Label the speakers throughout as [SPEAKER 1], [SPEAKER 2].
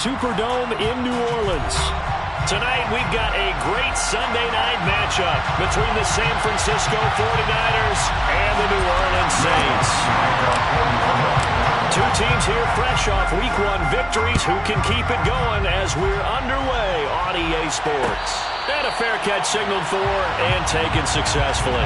[SPEAKER 1] Superdome in New Orleans. Tonight we've got a great Sunday night matchup between the San Francisco 49ers and the New Orleans Saints. Two teams here fresh off Week 1 victories who can keep it going as we're underway on EA Sports. And a fair catch signaled for and taken successfully.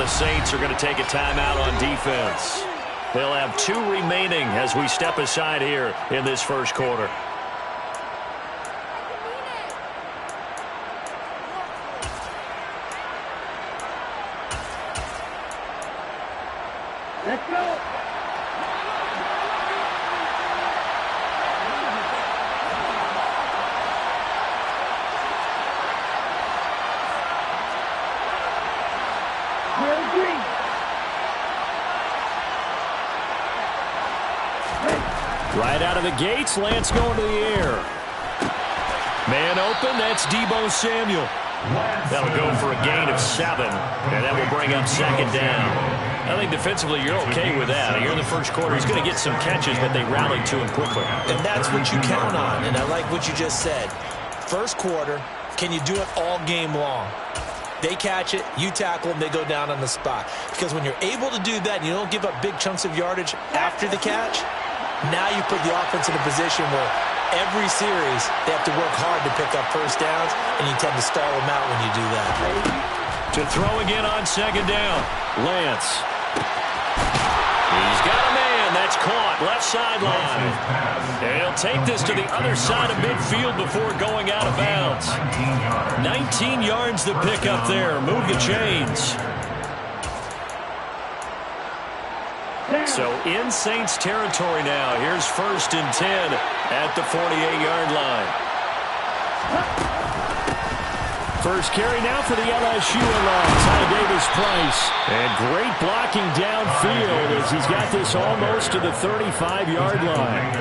[SPEAKER 1] Saints are going to take a timeout on defense. They'll have 2 remaining as we step aside here in this first quarter.
[SPEAKER 2] Let's go.
[SPEAKER 1] Right out of the gates, Lance going to the air. Man open, that's Deebo Samuel. That'll go for a gain of 7, and that will bring up second down. I think defensively you're okay with that. Here in the first quarter, he's going to get some catches, but they rallied to him quickly.
[SPEAKER 3] And that's what you count on, and I like what you just said. First quarter, can you do it all game long? They catch it, you tackle them, they go down on the spot. Because when you're able to do that and you don't give up big chunks of yardage after the catch, now you put the offense in a position where every series they have to work hard to pick up first downs, and you tend to stall them out when you do that.
[SPEAKER 1] To throw again on second down, Lance. He's got a man. That's caught. Left sideline. And he'll take this to the other side of midfield before going out of bounds. 19 yards to pick up there. Move the chains. So in Saints territory now. Here's 1st and 10 at the 48-yard line. First carry now for the LSU along. Ty Davis-Price. And great blocking downfield as he's got this almost to the 35-yard line.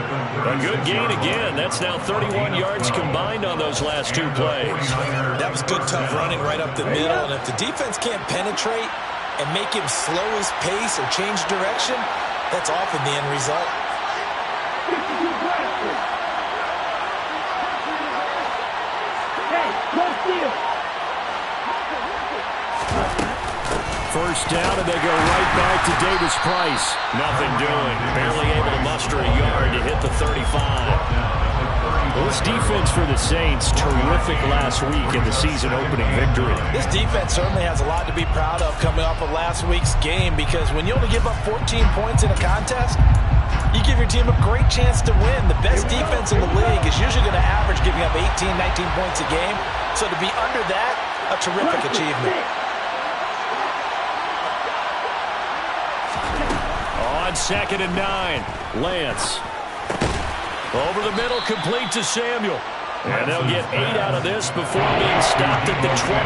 [SPEAKER 1] A good gain again. That's now 31 yards combined on those last 2 plays.
[SPEAKER 3] That was good, tough running right up the middle. And if the defense can't penetrate and make him slow his pace or change direction, that's often the end result.
[SPEAKER 1] First down, and they go right back to Davis-Price. Nothing doing. Barely able to muster a yard to hit the 35. Well, this defense for the Saints, terrific last week in the season-opening victory.
[SPEAKER 3] This defense certainly has a lot to be proud of coming off of last week's game, because when you only give up 14 points in a contest, you give your team a great chance to win. The best defense in the league is usually going to average giving up 18, 19 points a game. So to be under that, a terrific achievement.
[SPEAKER 1] On 2nd and 9, Lance. Over the middle, complete to Samuel. And they'll get 8 out of this before being stopped at the 28.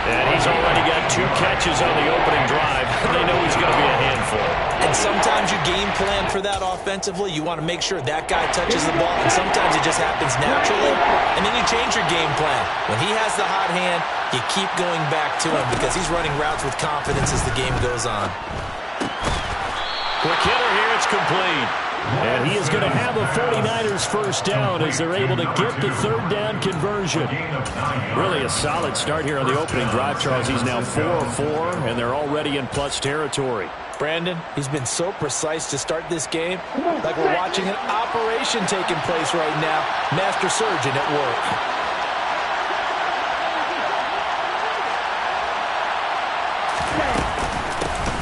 [SPEAKER 1] And he's already got 2 catches on the opening drive. They know he's going to be a handful.
[SPEAKER 3] And sometimes you game plan for that offensively. You want to make sure that guy touches the ball, and sometimes it just happens naturally. And then you change your game plan. When he has the hot hand, you keep going back to him because he's running routes with confidence as the game goes on.
[SPEAKER 1] Quick hitter here, it's complete. And he is going to have a 49ers first down as they're able to get the 3rd down conversion. Really a solid start here on the opening drive, Charles. He's now 4 of 4, and they're already in plus territory.
[SPEAKER 3] Brandon, he's been so precise to start this game, like we're watching an operation taking place right now. Master surgeon at work.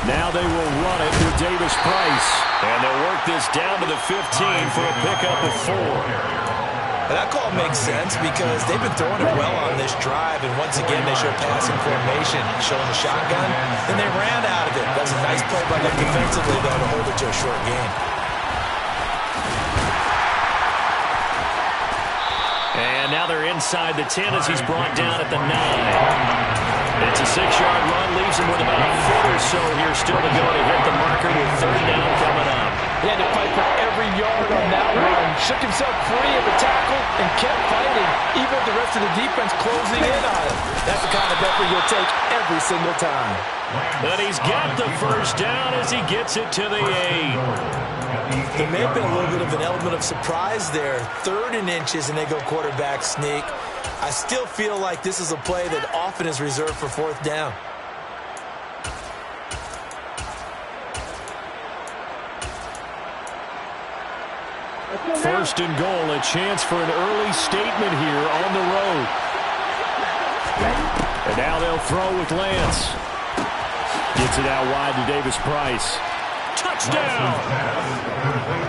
[SPEAKER 1] Now they will run it with Davis-Price. And they'll work this down to the 15 for a pickup of 4.
[SPEAKER 3] And that call makes sense because they've been throwing it well on this drive. And once again, they show passing formation, showing the shotgun. And they ran out of it. That's a nice play by them defensively, though, to hold it to a short gain.
[SPEAKER 1] And now they're inside the 10 as he's brought down at the 9. It's a 6-yard run, leaves him with about a foot or so here still to go to hit the marker with 3rd down coming up.
[SPEAKER 3] He had to fight for every yard on that run. Shook himself free of the tackle and kept fighting, even with the rest of the defense closing in on him. That's the kind of effort you'll take every single time.
[SPEAKER 1] But he's got the 1st down as he gets it to the 8.
[SPEAKER 3] There may have been a little bit of an element of surprise there. 3rd and inches, and they go quarterback sneak. I still feel like this is a play that often is reserved for 4th down.
[SPEAKER 1] First and goal, a chance for an early statement here on the road. And now they'll throw with Lance. Gets it out wide to Davis-Price. Touchdown!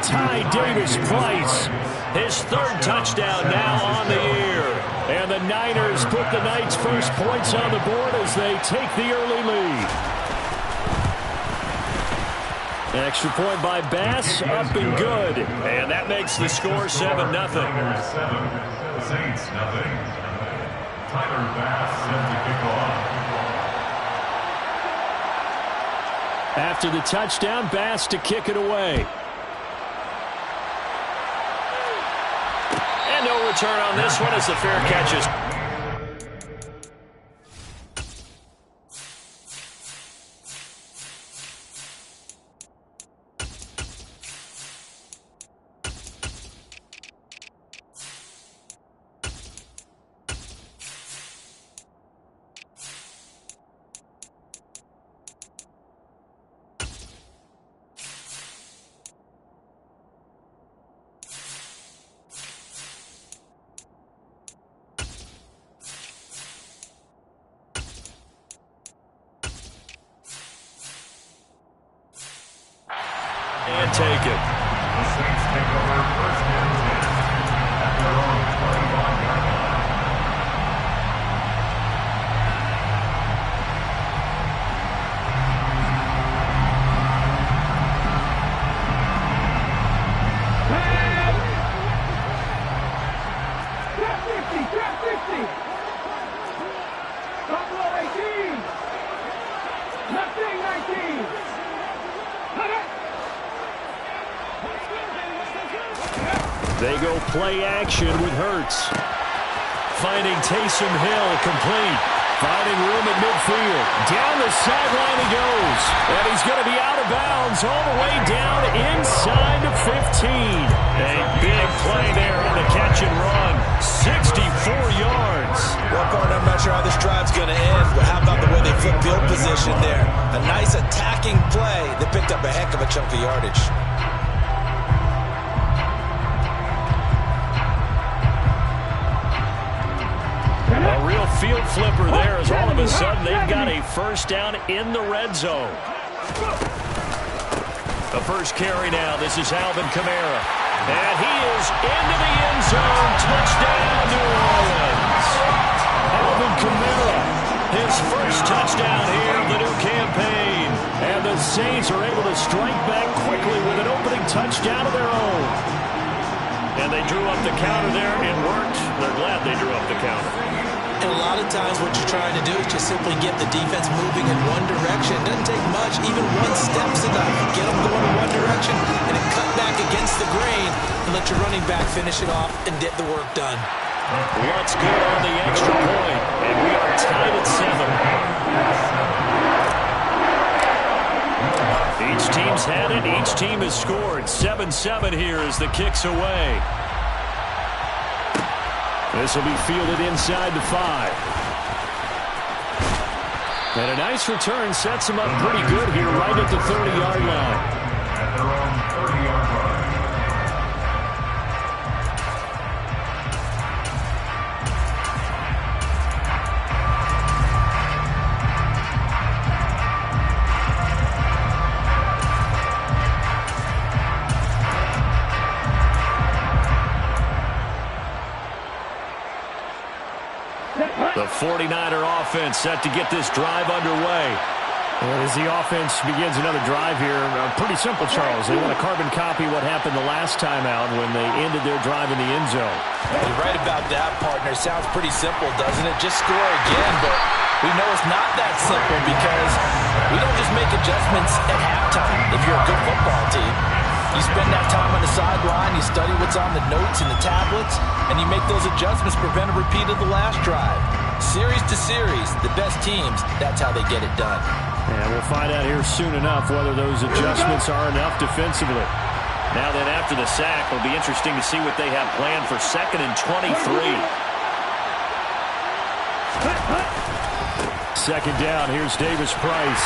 [SPEAKER 1] Ty Davis-Price. His 3rd touchdown now on the year. And the Niners put the Knights' first points on the board as they take the early lead. Extra point by Bass, up and good. And that makes the score 7-0.
[SPEAKER 2] Saints, nothing. Tyler Bass set to kick off.
[SPEAKER 1] After the touchdown, Bass to kick it away. And no return on this one as the fair catch is. And take it.
[SPEAKER 2] The Saints take over 1st and 10 at their own 31-yard line.
[SPEAKER 4] Trap 50. Buffalo 18. Nothing 19.
[SPEAKER 1] They go play action with Hurts. Finding Taysom Hill complete. Finding room at midfield. Down the sideline he goes. And he's going to be out of bounds all the way down inside the 15. A big play there on the catch and run. 64 yards.
[SPEAKER 3] Well, partner, I'm not sure how this drive's going to end, but how about the way they flip field position there? A nice attacking play. They picked up a heck of a chunk of yardage.
[SPEAKER 1] A real field flipper there as all of a sudden they've got a 1st down in the red zone. The first carry now. This is Alvin Kamara. And he is into the end zone. Touchdown, New Orleans. Alvin Kamara, his first touchdown here of the new campaign. And the Saints are able to strike back quickly with an opening touchdown of their own. And they drew up the counter there. It worked. They're glad they drew up the counter.
[SPEAKER 3] And a lot of times what you're trying to do is just simply get the defense moving in one direction. It doesn't take much. Even one step's enough. Get them going in one direction and then cut back against the grain and let your running back finish it off and get the work done.
[SPEAKER 1] What's good on the extra point? And we are tied at 7. Each team's had it. Each team has scored. 7-7 here as the kick's away. This will be fielded inside the 5. And a nice return sets him up pretty good here right at the 30-yard line.
[SPEAKER 2] At their own 30-yard line.
[SPEAKER 1] The 49er offense set to get this drive underway. And as the offense begins another drive here, pretty simple, Charles. They want to carbon copy what happened the last time out when they ended their drive in the end zone.
[SPEAKER 3] You're right about that, partner. Sounds pretty simple, doesn't it? Just score again, but we know it's not that simple because we don't just make adjustments at halftime if you're a good football team. You spend that time on the sideline, you study what's on the notes and the tablets, and you make those adjustments to prevent a repeat of the last drive. Series to series, the best teams, that's how they get it done.
[SPEAKER 1] And we'll find out here soon enough whether those adjustments are enough defensively. Now then, after the sack, it'll be interesting to see what they have planned for 2nd and 23. Second down, here's Davis Price.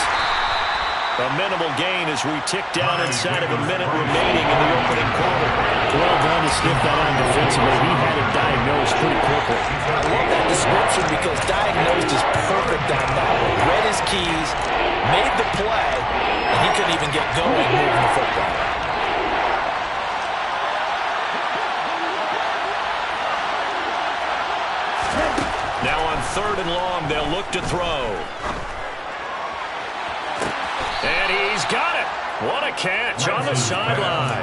[SPEAKER 1] A minimal gain as we tick down inside of a minute remaining in the opening quarter. Well done to sniff that out defensively. He had it diagnosed pretty quickly.
[SPEAKER 3] I love that description because diagnosed is perfect on that one. Read his keys, made the play, and he couldn't even get going moving the football.
[SPEAKER 1] Now on 3rd and long, they'll look to throw. And he's got it. What a catch on the sideline.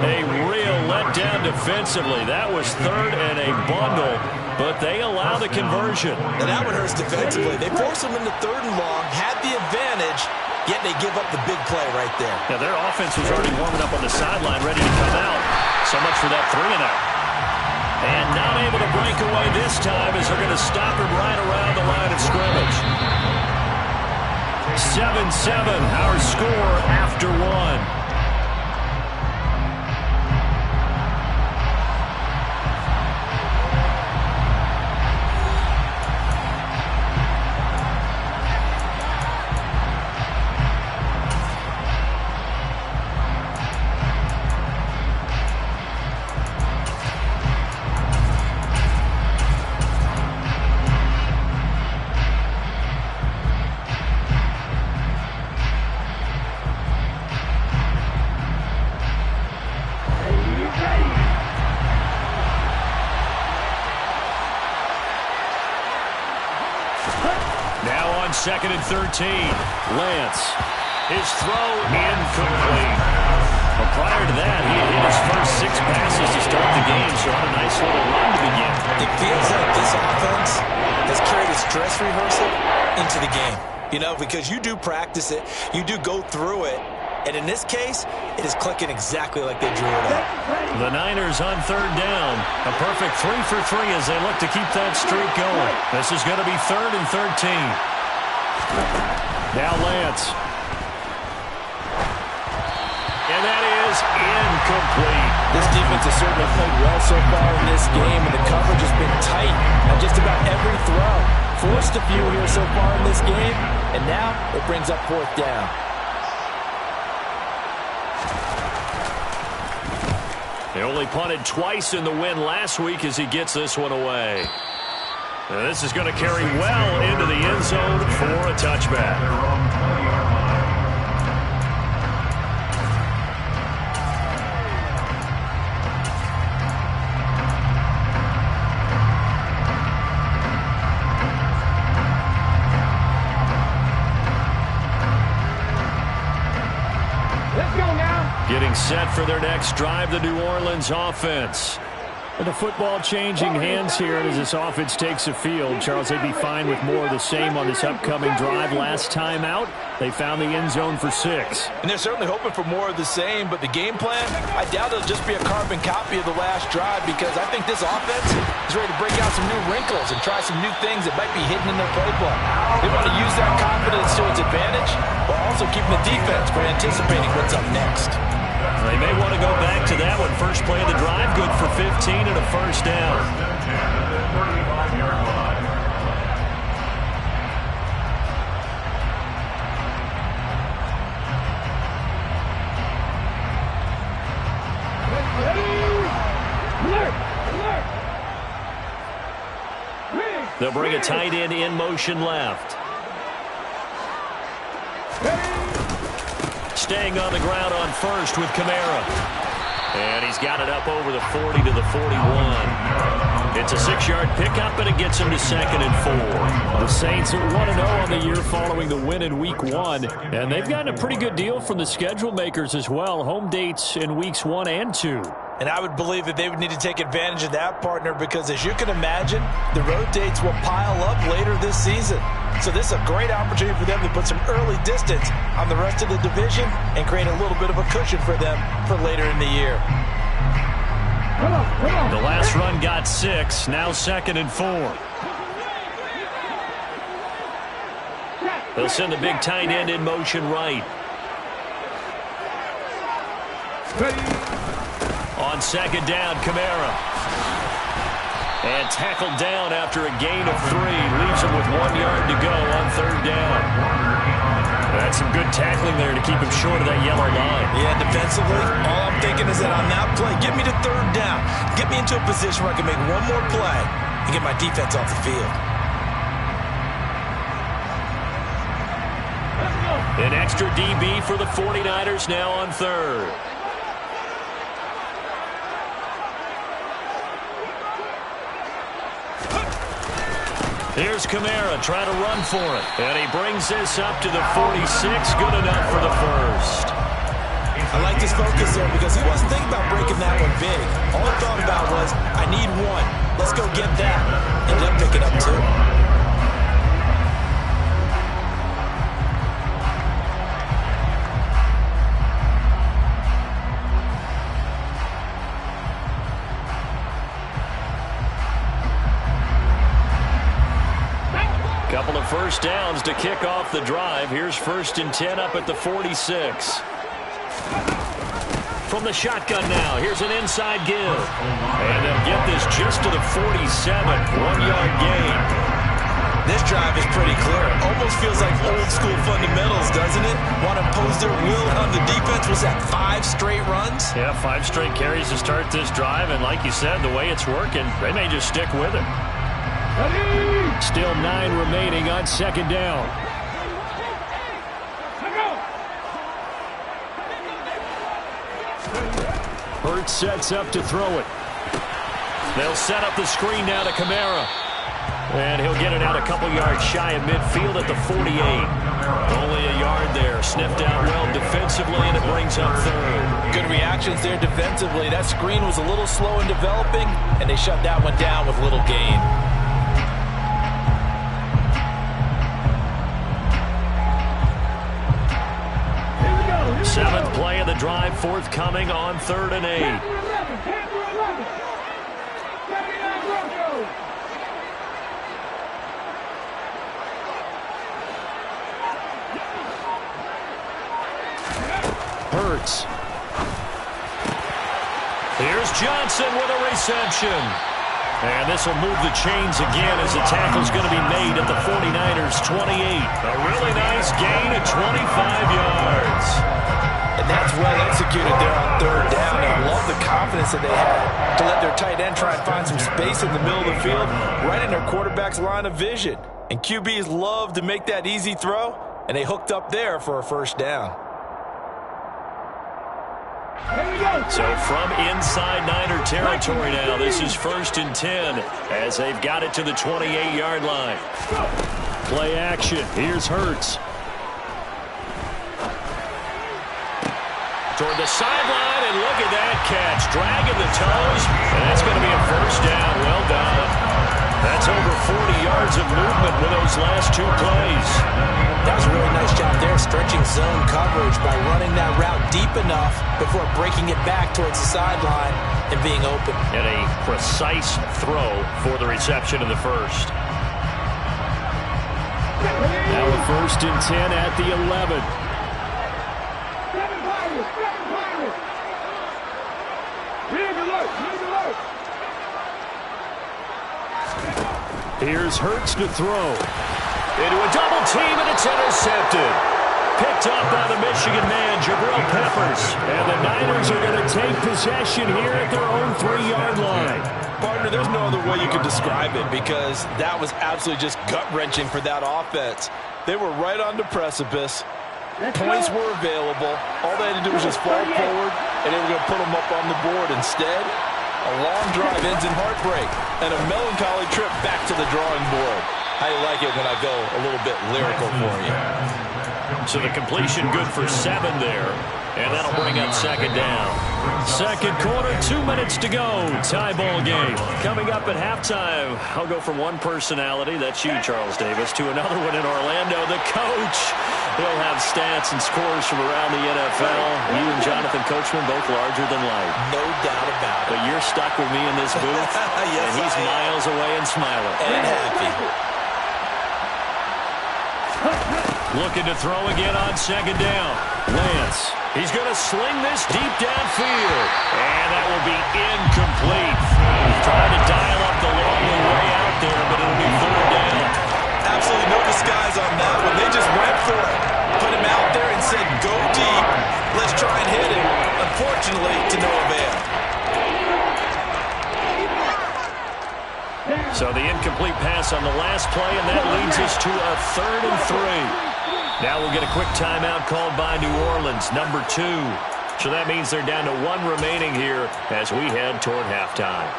[SPEAKER 1] A real letdown defensively. That was 3rd and a bundle, but they allow the conversion.
[SPEAKER 3] And that one hurts defensively. They force him into 3rd and long, had the advantage, yet they give up the big play right there.
[SPEAKER 1] Now their offense was already warming up on the sideline, ready to come out. So much for that 3-and-out. And not able to break away this time as they're going to stop him right around the line of scrimmage. 7-7, our score after 1. Now on 2nd and 13, Lance. His throw incomplete. Well, prior to that, he had hit his first 6 passes to start the game, so on a nice little run to begin.
[SPEAKER 3] It feels like this offense has carried its dress rehearsal into the game. You know, because you do practice it, you do go through it, and in this case, it is clicking exactly like they drew it up.
[SPEAKER 1] The Niners on 3rd down. A perfect 3 for 3 as they look to keep that streak going. This is going to be 3rd and 13. Now Lance. And that is incomplete.
[SPEAKER 3] This defense has certainly played well so far in this game, and the coverage has been tight on just about every throw. Forced a few here so far in this game, and now it brings up 4th down.
[SPEAKER 1] They only punted twice in the win last week as he gets this one away. Now this is going to carry well into the end zone for a touchback. Getting set for their next drive, the New Orleans offense. And the football changing hands here as this offense takes the field. Charles, they'd be fine with more of the same on this upcoming drive. Last time out, they found the end zone for 6.
[SPEAKER 3] And they're certainly hoping for more of the same, but the game plan, I doubt it'll just be a carbon copy of the last drive because I think this offense is ready to break out some new wrinkles and try some new things that might be hidden in their playbook. They want to use that confidence to its advantage while also keeping the defense from anticipating what's up next.
[SPEAKER 1] They may want to go back to that one. First play of the drive, good for 15 and a first down. They'll bring a tight end in motion left. Staying on the ground on first with Kamara. And he's got it up over the 40 to the 41. It's a 6-yard pickup, and it gets him to 2nd and 4. The Saints are 1-0 on the year following the win in Week 1, and they've gotten a pretty good deal from the schedule makers as well. Home dates in Weeks 1 and 2.
[SPEAKER 3] And I would believe that they would need to take advantage of that, partner, because as you can imagine, the road dates will pile up later this season. So this is a great opportunity for them to put some early distance on the rest of the division and create a little bit of a cushion for them for later in the year.
[SPEAKER 1] The last run got 6, now 2nd and 4. They'll send the big tight end in motion right. On 2nd down, Kamara. And tackled down after a gain of 3. Leaves him with 1 yard to go on 3rd down. That's some good tackling there to keep him short of that yellow line.
[SPEAKER 3] Yeah, defensively, all I'm thinking is that on that play, get me to 3rd down. Get me into a position where I can make one more play and get my defense off the field.
[SPEAKER 1] An extra DB for the 49ers now on 3rd. Here's Kamara trying to run for it. And he brings this up to the 46. Good enough for the first.
[SPEAKER 3] I like his focus there because he wasn't thinking about breaking that one big. All he thought about was, I need 1. Let's go get that. Ended up picking up 2.
[SPEAKER 1] Couple of first downs to kick off the drive. Here's 1st and 10 up at the 46. From the shotgun now, here's an inside give. And they'll get this just to the 47. 1-yard gain.
[SPEAKER 3] This drive is pretty clear. Almost feels like old school fundamentals, doesn't it? Want to impose their will on the defense. Was that 5 straight runs?
[SPEAKER 1] Yeah, 5 straight carries to start this drive. And like you said, the way it's working, they may just stick with it. Still 9 remaining on 2nd down. Hurts sets up to throw it. They'll set up the screen now to Kamara. And he'll get it out a couple yards shy of midfield at the 48. Only a yard there. Sniffed out well defensively, and it brings up 3rd.
[SPEAKER 3] Good reactions there defensively. That screen was a little slow in developing, and they shut that one down with little gain.
[SPEAKER 1] 7th play of the drive forthcoming on 3rd and 8. Hurts. Here's Johnson with a reception. And this will move the chains again as the tackle's going to be made at the 49ers' 28. A really nice gain of 25 yards.
[SPEAKER 3] And that's well executed there on 3rd down. I love the confidence that they had to let their tight end try and find some space in the middle of the field, right in their quarterback's line of vision. And QBs love to make that easy throw, and they hooked up there for a 1st down.
[SPEAKER 1] So from inside Niner territory now, this is 1st and 10 as they've got it to the 28-yard line. Play action. Here's Hurts. Toward the sideline, and look at that catch. Dragging the toes, and that's going to be a 1st down. Well done. That's over 40 yards of movement with those last 2 plays.
[SPEAKER 3] That was a really nice job there, stretching zone coverage by running that route deep enough before breaking it back towards the sideline and being open.
[SPEAKER 1] And a precise throw for the reception of the 1st. Now a 1st and 10 at the 11. Here's Hurts to throw. Into a double team, and it's intercepted. Picked up by the Michigan man, Jabril Peppers. And the Niners are going to take possession here at their own 3-yard line.
[SPEAKER 3] Partner, there's no other way you could describe it because that was absolutely just gut-wrenching for that offense. They were right on the precipice. Points were available. All they had to do was just fall forward, and they were going to put them up on the board. Instead, A long drive ends in heartbreak and a melancholy trip back to the drawing board. How do you like it when I go a little bit lyrical for you?
[SPEAKER 1] So the completion good for 7 there, and that'll bring up second down. Second quarter, 2 minutes to go. Tie ball game. Coming up at halftime, I'll go from one personality, that's you, Charles Davis, to another one in Orlando, the coach. He'll have stats and scores from around the NFL. You and Jonathan Coachman both larger than life.
[SPEAKER 3] No doubt about it.
[SPEAKER 1] But you're stuck with me in this booth,
[SPEAKER 3] yes,
[SPEAKER 1] and he's miles away and smiling.
[SPEAKER 3] And happy.
[SPEAKER 1] Looking to throw again on second down. Lance. He's going to sling this deep downfield. And that will be incomplete. He's trying to dial up the long way out there, but it'll be third down.
[SPEAKER 3] Absolutely no disguise on that one. They just went for it. Put him out there and said, go deep. Let's try and hit him. Unfortunately, to no avail.
[SPEAKER 1] So the incomplete pass on the last play, and that leads us to a 3rd and 3. Now we'll get a quick timeout called by New Orleans, number 2. So that means they're down to 1 remaining here as we head toward halftime.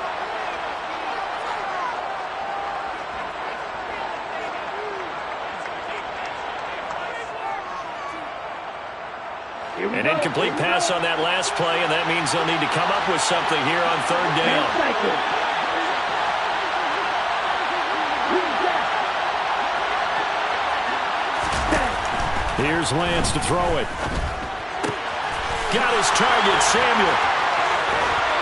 [SPEAKER 1] An incomplete pass on that last play, and that means they'll need to come up with something here on 3rd down. Here's Lance to throw it. Got his target, Samuel.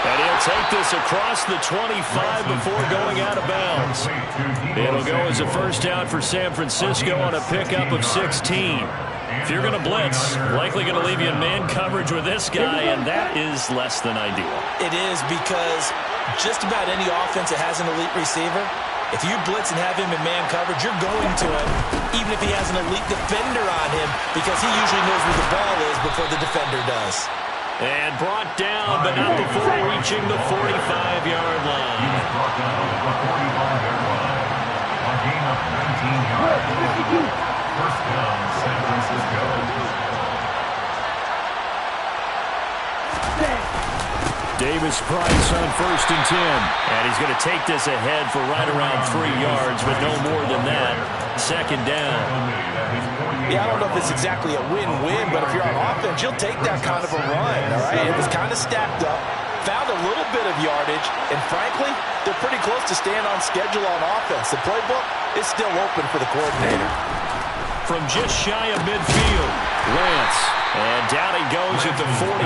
[SPEAKER 1] And he'll take this across the 25 before going out of bounds. It'll go as a first down for San Francisco on a pickup of 16. If you're going to blitz, likely going to leave you in man coverage with this guy, and that is less than ideal.
[SPEAKER 3] It is, because just about any offense that has an elite receiver, if you blitz and have him in man coverage, you're going to him, even if he has an elite defender on him, because he usually knows where the ball is before the defender does.
[SPEAKER 1] And brought down, but not before reaching the 45-yard line.
[SPEAKER 2] He was brought down at the 45-yard line. A gain of 19 yards. First down, San Francisco.
[SPEAKER 1] Davis Price on 1st and 10. And he's going to take this ahead for right around 3 yards, but no more than that. Second down.
[SPEAKER 3] Yeah, I don't know if it's exactly a win-win, but if you're on offense, you'll take that kind of a run, all right? It was kind of stacked up, found a little bit of yardage, and frankly, they're pretty close to staying on schedule on offense. The playbook is still open for the coordinator.
[SPEAKER 1] From just shy of midfield, Lance. And down he goes at the 49,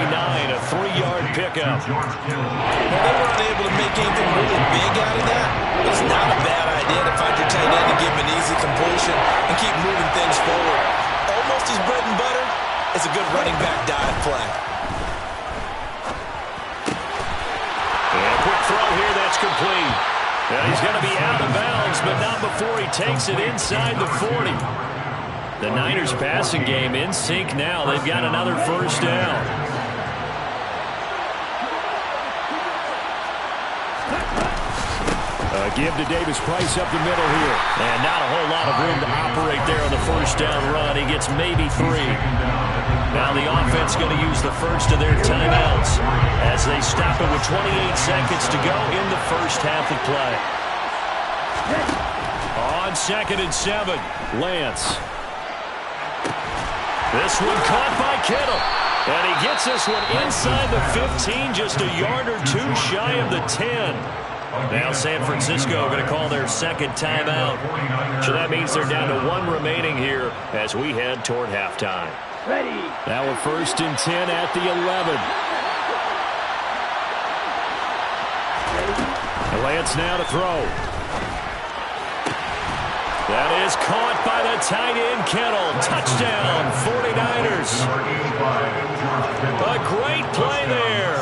[SPEAKER 1] a 3-yard pickup.
[SPEAKER 3] Well, they were unable to make anything really big out of that. It's not a bad idea to find your tight end and give him an easy completion and keep moving things forward. Almost his bread and butter is a good running back dive play.
[SPEAKER 1] And a quick throw here, that's complete. Now he's going to be out of bounds, but not before he takes it inside the 40. The Niners passing game in sync now. They've got another first down. Give to Davis Price up the middle here. And not a whole lot of room to operate there on the first down run. He gets maybe 3. Now the offense going to use the first of their timeouts as they stop it with 28 seconds to go in the first half of play. On 2nd and 7, Lance. This one caught by Kittle. And he gets this one inside the 15, just a yard or 2 shy of the 10. Now San Francisco going to call their second timeout. So that means they're down to 1 remaining here as we head toward halftime.
[SPEAKER 4] Ready.
[SPEAKER 1] Now we're 1st and 10 at the 11. Lance now to throw. That is caught by the tight end, Kittle. Touchdown, 49ers. A great play there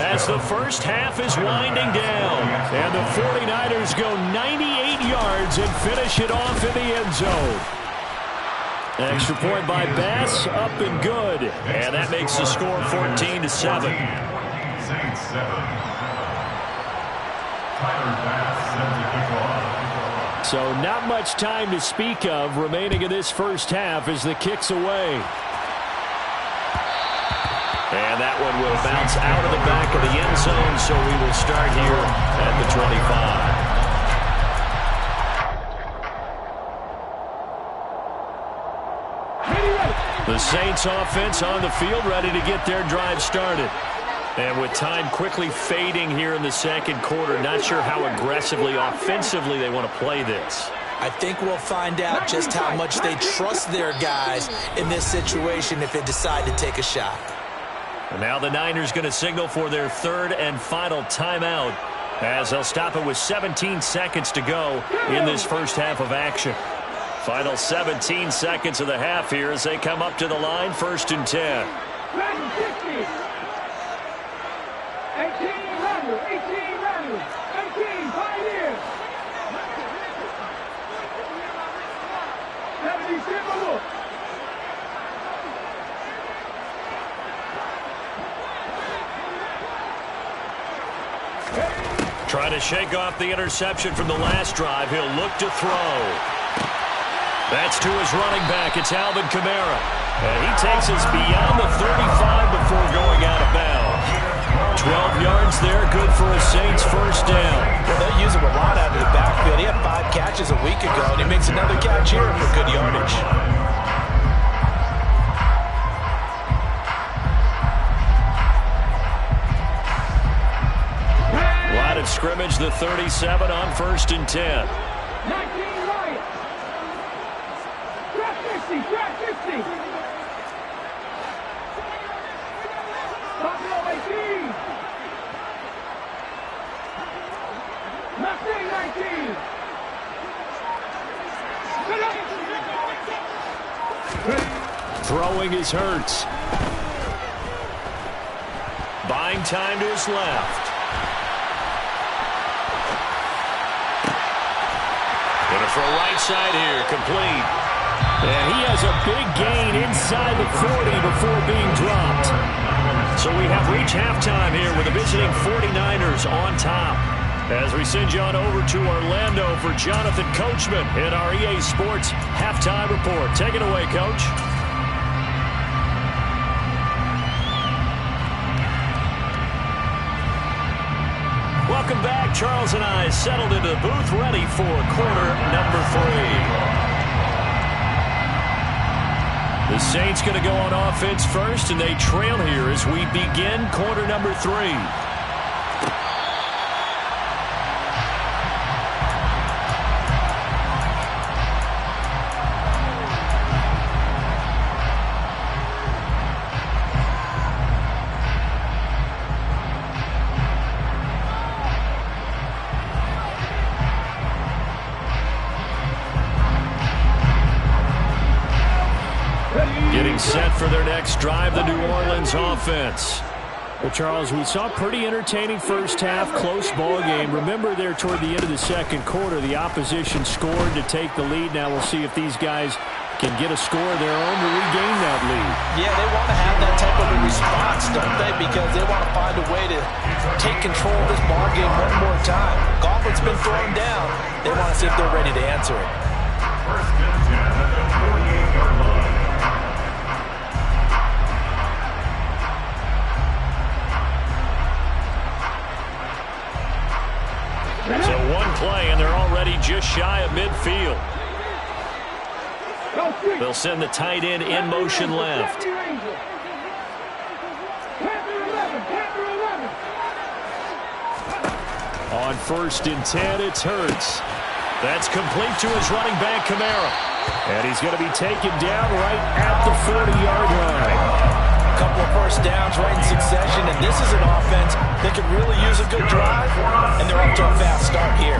[SPEAKER 1] as the first half is winding down. And the 49ers go 98 yards and finish it off in the end zone. Extra point by Bass, up and good. And that makes the score 14-7.
[SPEAKER 2] Saints 7. Tyler Bass set to kick off.
[SPEAKER 1] So not much time to speak of remaining in this first half as the kick's away. And that one will bounce out of the back of the end zone, so we will start here at the 25. The Saints offense on the field, ready to get their drive started. And with time quickly fading here in the second quarter, not sure how aggressively, offensively they want to play this.
[SPEAKER 3] I think we'll find out just how much they trust their guys in this situation if they decide to take a shot.
[SPEAKER 1] And now the Niners going to signal for their third and final timeout as they'll stop it with 17 seconds to go in this first half of action. Final 17 seconds of the half here as they come up to the line, 1st and 10.
[SPEAKER 4] 18 Randall, 18 Pioneer. 70 Timberwolf.
[SPEAKER 1] Trying to shake off the interception from the last drive. He'll look to throw. That's to his running back. It's Alvin Kamara. And he takes us beyond the 35 before going out of bounds. 12 yards there, good for a Saints first down.
[SPEAKER 3] Well, they use him a lot out of the backfield. He had 5 catches a week ago, and he makes another catch here for good yardage.
[SPEAKER 1] Line of scrimmage, the 37 on 1st and 10.
[SPEAKER 4] 19 Lions. Trap 50, trap 50. Buffalo 18. Mustang 19.
[SPEAKER 1] Throwing is Hurts. Buying time to his left. Going for a right side here, complete. And he has a big gain inside the 40 before being dropped. So we have reached halftime here with the visiting 49ers on top. As we send you on over to Orlando for Jonathan Coachman in our EA Sports Halftime Report. Take it away, Coach. Welcome back. Charles and I settled into the booth, ready for quarter number 3. The Saints going to go on offense first, and they trail here as we begin quarter number 3. Getting set for their next drive, the New Orleans offense.
[SPEAKER 5] Well, Charles, we saw a pretty entertaining first half, close ball game. Remember there toward the end of the second quarter, the opposition scored to take the lead. Now we'll see if these guys can get a score of their own to regain that lead.
[SPEAKER 3] Yeah, they want to have that type of a response, don't they? Because they want to find a way to take control of this ball game one more time. Gauntlet's been thrown down. They want to see if they're ready to answer it.
[SPEAKER 2] 1st and 10 at the 48-yard line.
[SPEAKER 1] So one play, and they're already just shy of midfield. They'll send the tight end in motion left. On 1st and 10, it's Hurts. That's complete to his running back, Kamara. And he's going to be taken down right at the 40-yard line.
[SPEAKER 3] A couple of first downs right in succession, and this is an offense that could really use a good drive, and they're up to a fast start here.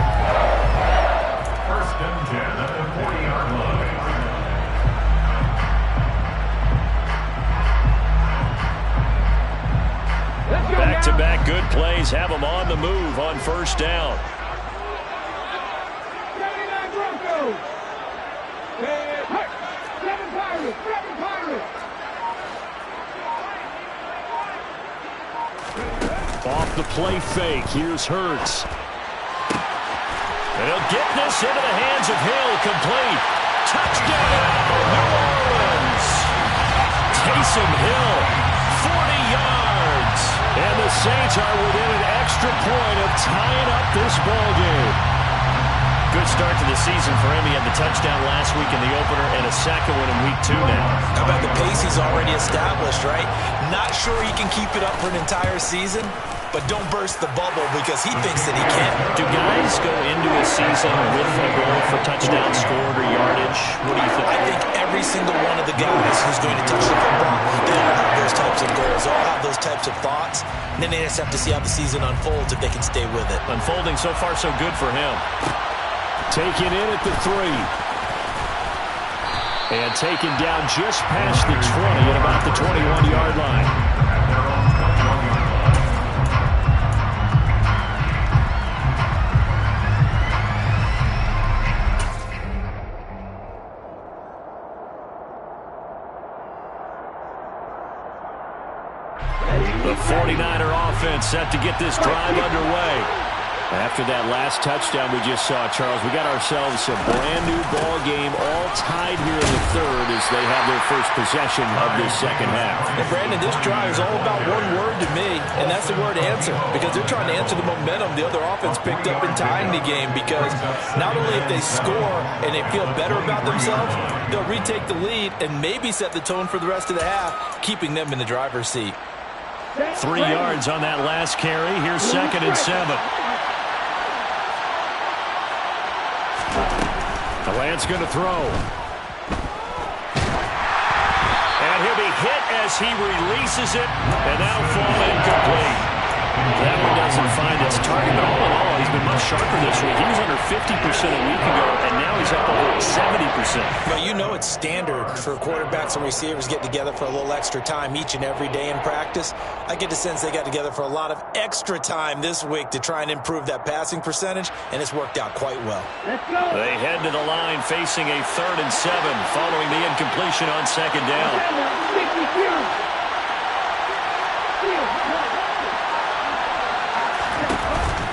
[SPEAKER 2] 1st and 10 at the 40-yard line.
[SPEAKER 1] Back-to-back good plays have them on the move on 1st down.
[SPEAKER 4] 79 Broncos. 7 Pirates, 7 Pirates.
[SPEAKER 1] Off the play fake, here's Hurts. And he'll get this into the hands of Hill, complete. Touchdown, New Orleans. Taysom Hill, 40 yards.
[SPEAKER 5] Saints are within an extra point of tying up this ball game.
[SPEAKER 1] Good start to the season for him. He had the touchdown last week in the opener and a second one in week 2 now.
[SPEAKER 3] How about the pace he's already established, right? Not sure he can keep it up for an entire season, but don't burst the bubble because he thinks that he can.
[SPEAKER 1] Do guys go into a season with a goal for touchdown scored or yardage? What do you think?
[SPEAKER 3] I think every single one of the guys who's going to touch the football, they all have those types of goals, they all have those types of thoughts, and then they just have to see how the season unfolds if they can stay with it.
[SPEAKER 1] Unfolding so far so good for him.
[SPEAKER 5] Taken in at the 3. And taken down just past the 20 at about the 21-yard line. The 49er offense set to get this drive underway. After that last touchdown we just saw, Charles, we got ourselves a brand-new ball game, all tied here in the third as they have their first possession of this second half.
[SPEAKER 3] And, Brandon, this drive is all about one word to me, and that's the word answer, because they're trying to answer the momentum the other offense picked up in tying the game, because not only if they score and they feel better about themselves, they'll retake the lead and maybe set the tone for the rest of the half, keeping them in the driver's seat.
[SPEAKER 5] 3 yards on that last carry. Here's 2nd and 7. Lance going to throw. And he'll be hit as he releases it, and that'll fall incomplete. That one doesn't find its target, but all in all, he's been much sharper this week. He was under 50% a week ago, and now he's up over 70%.
[SPEAKER 3] But you know it's standard for quarterbacks and receivers get together for a little extra time each and every day in practice. I get the sense they got together for a lot of extra time this week to try and improve that passing percentage, and it's worked out quite well.
[SPEAKER 4] Let's go.
[SPEAKER 1] They head to the line facing a 3rd and 7 following the incompletion on 2nd down.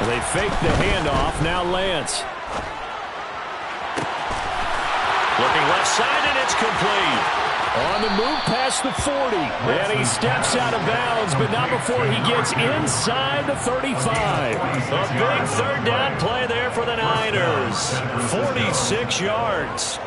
[SPEAKER 5] They fake the handoff. Now Lance.
[SPEAKER 1] Looking left side, and it's complete.
[SPEAKER 5] On the move past the 40. And he steps out of bounds, but not before he gets inside the 35.
[SPEAKER 1] A big 3rd down play there for the Niners. 46 yards.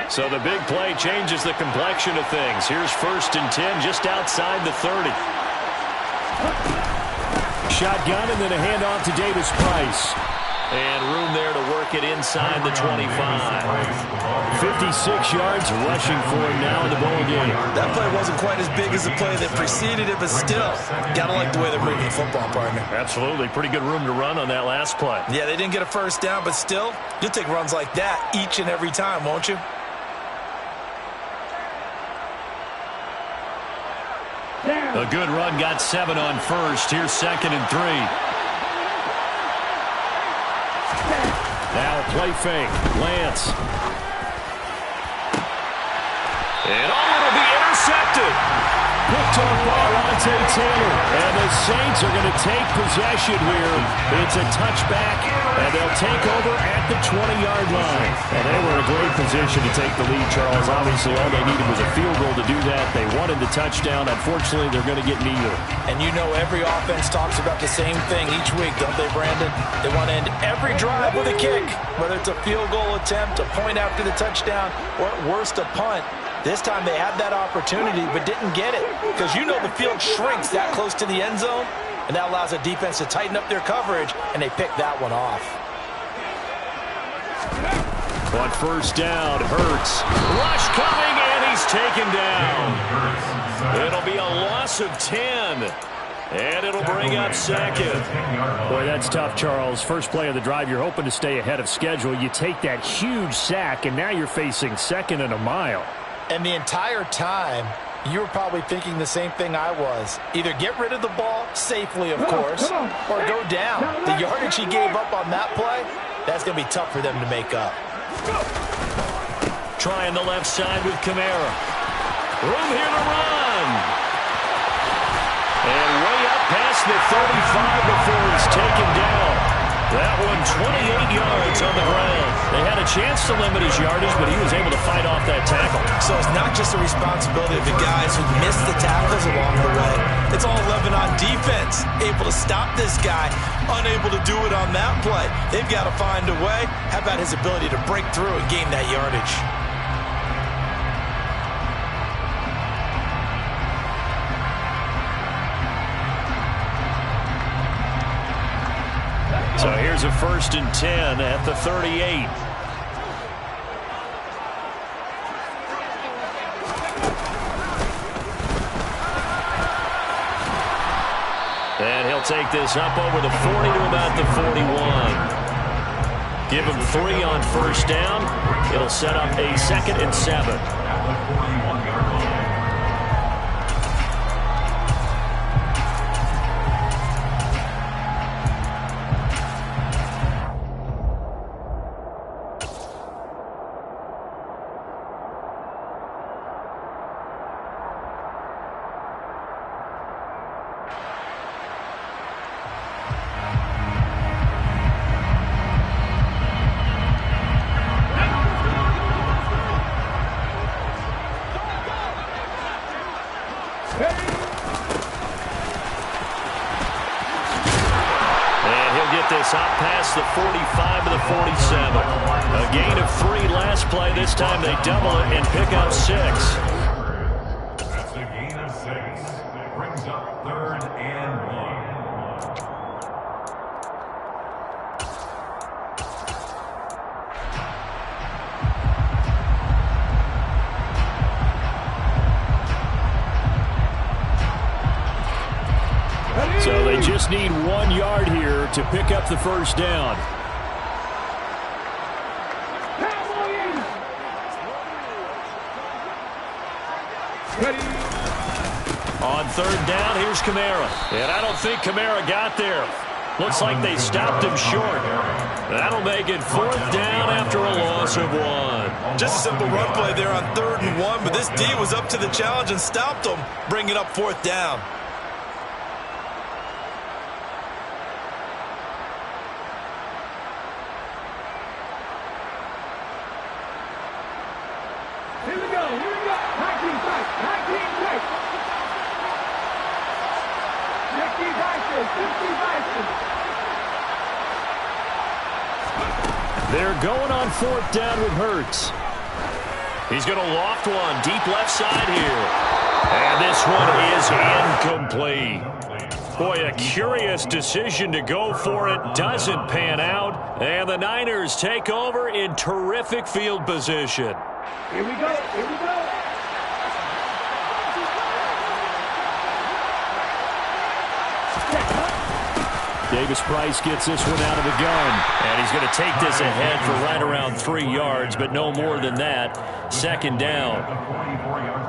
[SPEAKER 1] So the big play changes the complexion of things. Here's 1st and 10 just outside the 30.
[SPEAKER 5] Shotgun and then a handoff to Davis Price.
[SPEAKER 1] And room there to work it inside the 25.
[SPEAKER 5] 56 yards rushing for him now in the ball game.
[SPEAKER 3] That play wasn't quite as big as the play that preceded it, but still, gotta like the way they're moving the football, partner.
[SPEAKER 1] Absolutely. Pretty good room to run on that last play.
[SPEAKER 3] Yeah, they didn't get a 1st down, but still, you'll take runs like that each and every time, won't you?
[SPEAKER 5] A good run got 7 on 1st. Here's 2nd and 3. Now a play fake. Lance.
[SPEAKER 1] And it'll be intercepted.
[SPEAKER 5] Picked off by Lante Taylor. And the Saints are going to take possession here. It's a touchback, and they'll take over at the 20-yard line. And they were in a great position to take the lead, Charles. Obviously, all they needed was a field goal to do that. They wanted the touchdown. Unfortunately, they're going to get neither.
[SPEAKER 3] And you know every offense talks about the same thing each week, don't they, Brandon? They want to end every drive with a kick, whether it's a field goal attempt, a point after the touchdown, or at worst, a punt. This time they had that opportunity but didn't get it because you know the field shrinks that close to the end zone, and that allows the defense to tighten up their coverage, and they picked that one off.
[SPEAKER 5] On 1st down, Hurts.
[SPEAKER 1] Rush coming, and he's taken down. It'll be a loss of 10. And it'll bring up 2nd.
[SPEAKER 5] Boy, that's tough, Charles. First play of the drive, you're hoping to stay ahead of schedule. You take that huge sack, and now you're facing 2nd and a mile.
[SPEAKER 3] And the entire time, you were probably thinking the same thing I was. Either get rid of the ball safely, of course, or go down. The yardage he gave up on that play, that's going to be tough for them to make up.
[SPEAKER 1] Trying the left side with Kamara. Room here to run. And way up past the 35 before he's taken down. That one 28 yards on the ground. They had a chance to limit his yardage, but he was able to fight off that tackle.
[SPEAKER 3] So it's not just the responsibility of the guys who missed the tackles along the way. It's all 11 on defense. Able to stop this guy, unable to do it on that play. They've got to find a way. How about his ability to break through and gain that yardage?
[SPEAKER 1] So here's a 1st and 10 at the 38. And he'll take this up over the 40 to about the 41. Give him 3 on 1st down. It'll set up a 2nd and 7. This up past the 45 to the 47. A gain of 3 last play. This time they double it and pick up 6.
[SPEAKER 2] That's a gain of 6. Brings up 3rd and 1.
[SPEAKER 5] So they just need 1 yard here to pick up the 1st down. On 3rd down, here's Kamara. And I don't think Kamara got there. Looks like they stopped him short. That'll make it 4th down after a loss of 1.
[SPEAKER 3] Just a simple run play there on 3rd and 1, but this D was up to the challenge and stopped them, bringing up 4th down.
[SPEAKER 4] Here we go. 19 tight. 19 tight. 50 Bison. 50 Bison.
[SPEAKER 5] They're going on 4th down with Hurts.
[SPEAKER 1] He's going to loft one deep left side here. And this one is incomplete. Boy, a curious decision to go for it. Doesn't pan out. And the Niners take over in terrific field position.
[SPEAKER 4] Here we go. Here we go.
[SPEAKER 5] Davis-Price gets this one out of the gun.
[SPEAKER 1] And he's going to take this ahead for right around 3 yards, but no more than that. 2nd down.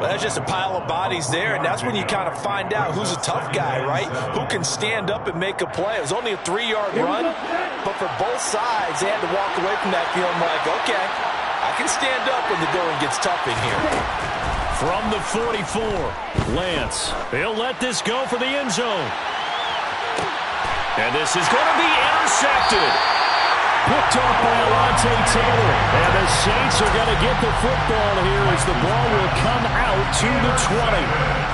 [SPEAKER 3] Well, that's just a pile of bodies there, and that's when you kind of find out who's a tough guy, right? Who can stand up and make a play. It was only a 3-yard run, but for both sides, they had to walk away from that feeling like, okay, I can stand up when the going gets tough in here.
[SPEAKER 1] From the 44, Lance. He'll let this go for the end zone. And this is going to be intercepted.
[SPEAKER 5] Picked off by Alontae Taylor. And the Saints are going to get the football here as the ball will come out to the 20.